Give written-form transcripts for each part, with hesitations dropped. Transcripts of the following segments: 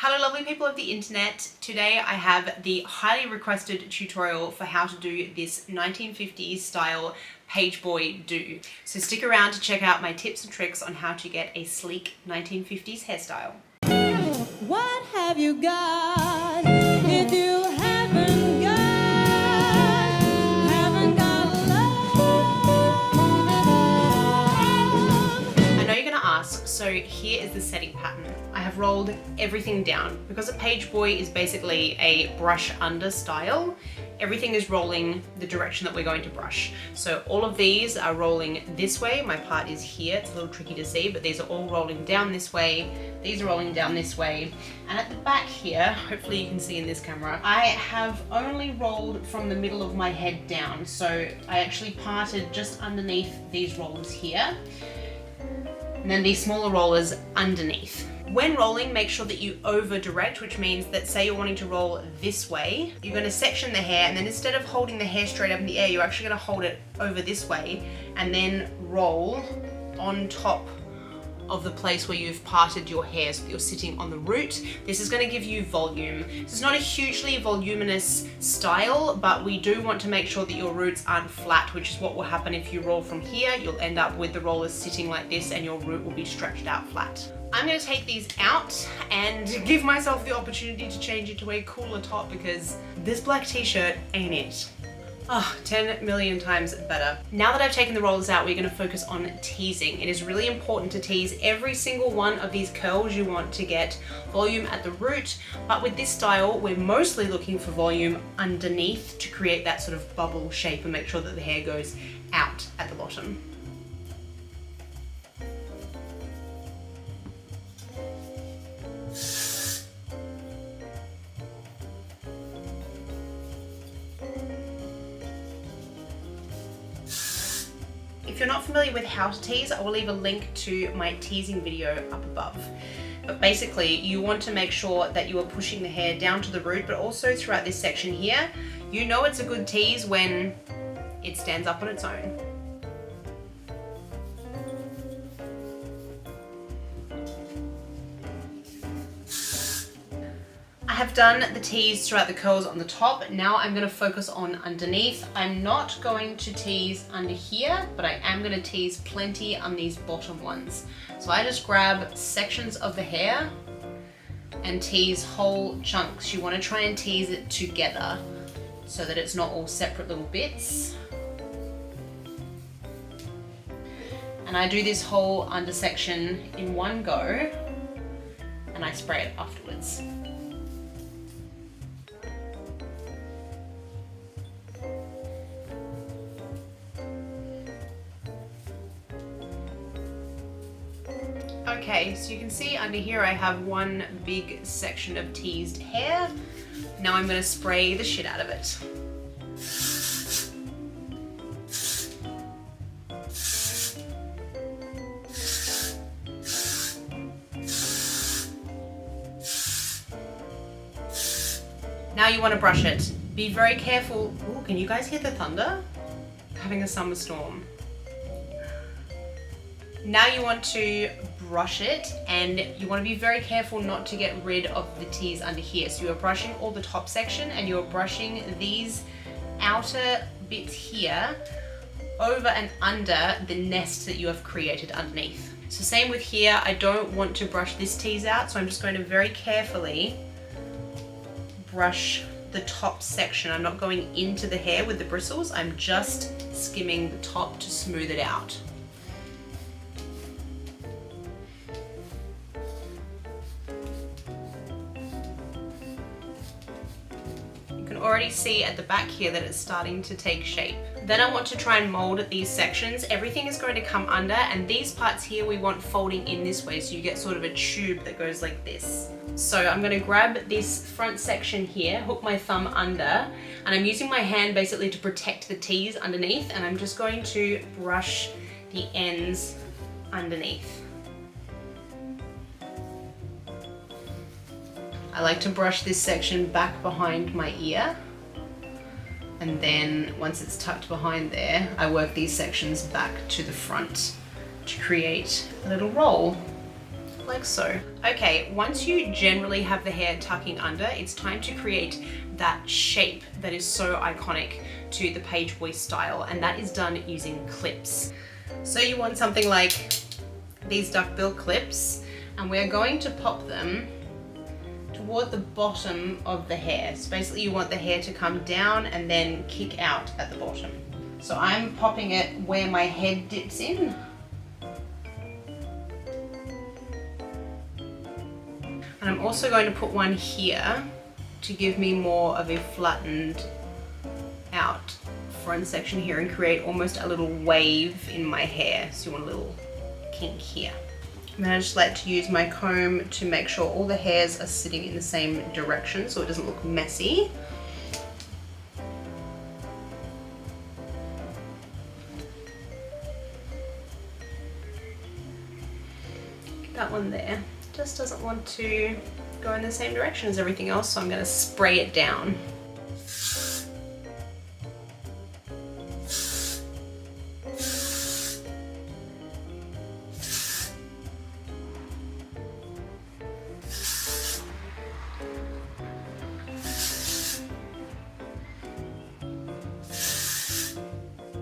Hello lovely people of the internet. Today I have the highly requested tutorial for how to do this 1950s style Pageboy do. So stick around to check out my tips and tricks on how to get a sleek 1950s hairstyle. What have you got if you haven't got love? I know you're gonna ask, so here is the setting pattern. I have rolled everything down. Because a Pageboy is basically a brush under style, everything is rolling the direction that we're going to brush. So all of these are rolling this way. My part is here. It's a little tricky to see, but these are all rolling down this way. These are rolling down this way. And at the back here, hopefully you can see in this camera, I have only rolled from the middle of my head down. So I actually parted just underneath these rollers here. And then these smaller rollers underneath. When rolling, make sure that you over direct, which means that say you're wanting to roll this way, you're going to section the hair, and then instead of holding the hair straight up in the air, you're actually going to hold it over this way and then roll on top of the place where you've parted your hair so that you're sitting on the root. This is going to give you volume. This is not a hugely voluminous style, but we do want to make sure that your roots aren't flat, which is what will happen if you roll from here. You'll end up with the rollers sitting like this and your root will be stretched out flat. I'm going to take these out and give myself the opportunity to change it to a cooler top because this black t-shirt ain't it. Oh, 10 million times better. Now that I've taken the rollers out, we're going to focus on teasing. It is really important to tease every single one of these curls. You want to get volume at the root, but with this style, we're mostly looking for volume underneath to create that sort of bubble shape and make sure that the hair goes out at the bottom. If you're not familiar with how to tease, I will leave a link to my teasing video up above. But basically, you want to make sure that you are pushing the hair down to the root, but also throughout this section here, you know it's a good tease when it stands up on its own. I have done the tease throughout the curls on the top. Now I'm going to focus on underneath. I'm not going to tease under here, but I am going to tease plenty on these bottom ones. So I just grab sections of the hair and tease whole chunks. You want to try and tease it together so that it's not all separate little bits. And I do this whole under section in one go and I spray it afterwards. Okay, so you can see under here I have one big section of teased hair. Now I'm going to spray the shit out of it. Now you want to brush it. Be very careful. Ooh, can you guys hear the thunder? Having a summer storm. Now you want to brush it and you want to be very careful not to get rid of the tease under here. So you're brushing all the top section and you're brushing these outer bits here over and under the nest that you have created underneath. So same with here, I don't want to brush this tease out, so I'm just going to very carefully brush the top section. I'm not going into the hair with the bristles, I'm just skimming the top to smooth it out. Already see at the back here that it's starting to take shape. Then I want to try and mold these sections. Everything is going to come under, and these parts here we want folding in this way so you get sort of a tube that goes like this. So I'm going to grab this front section here, hook my thumb under, and I'm using my hand basically to protect the tease underneath, and I'm just going to brush the ends underneath. I like to brush this section back behind my ear, and then once it's tucked behind there, I work these sections back to the front to create a little roll. like so. Okay, once you generally have the hair tucking under, it's time to create that shape that is so iconic to the Pageboy style, and that is done using clips. So you want something like these duckbill clips, and we're going to pop them toward the bottom of the hair. So basically you want the hair to come down and then kick out at the bottom. So I'm popping it where my head dips in. And I'm also going to put one here to give me more of a flattened out front section here and create almost a little wave in my hair. So you want a little kink here. And I just like to use my comb to make sure all the hairs are sitting in the same direction so it doesn't look messy. That one there just doesn't want to go in the same direction as everything else, so I'm going to spray it down.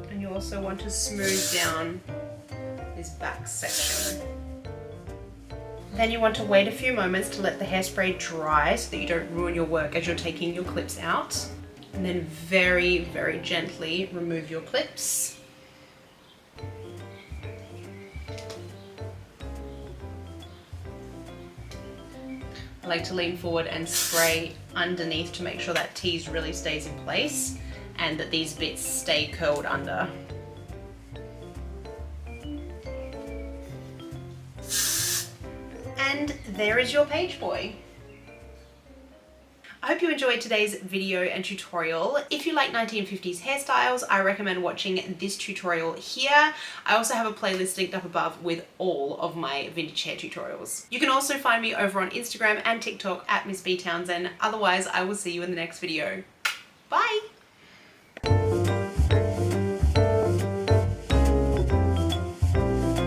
And you also want to smooth down this back section. Then you want to wait a few moments to let the hairspray dry so that you don't ruin your work as you're taking your clips out. And then very, very gently remove your clips. I like to lean forward and spray underneath to make sure that tease really stays in place and that these bits stay curled under. And there is your Pageboy. I hope you enjoyed today's video and tutorial. If you like 1950s hairstyles, I recommend watching this tutorial here. I also have a playlist linked up above with all of my vintage hair tutorials. You can also find me over on Instagram and TikTok at Miss B Townsend. Otherwise, I will see you in the next video. Bye!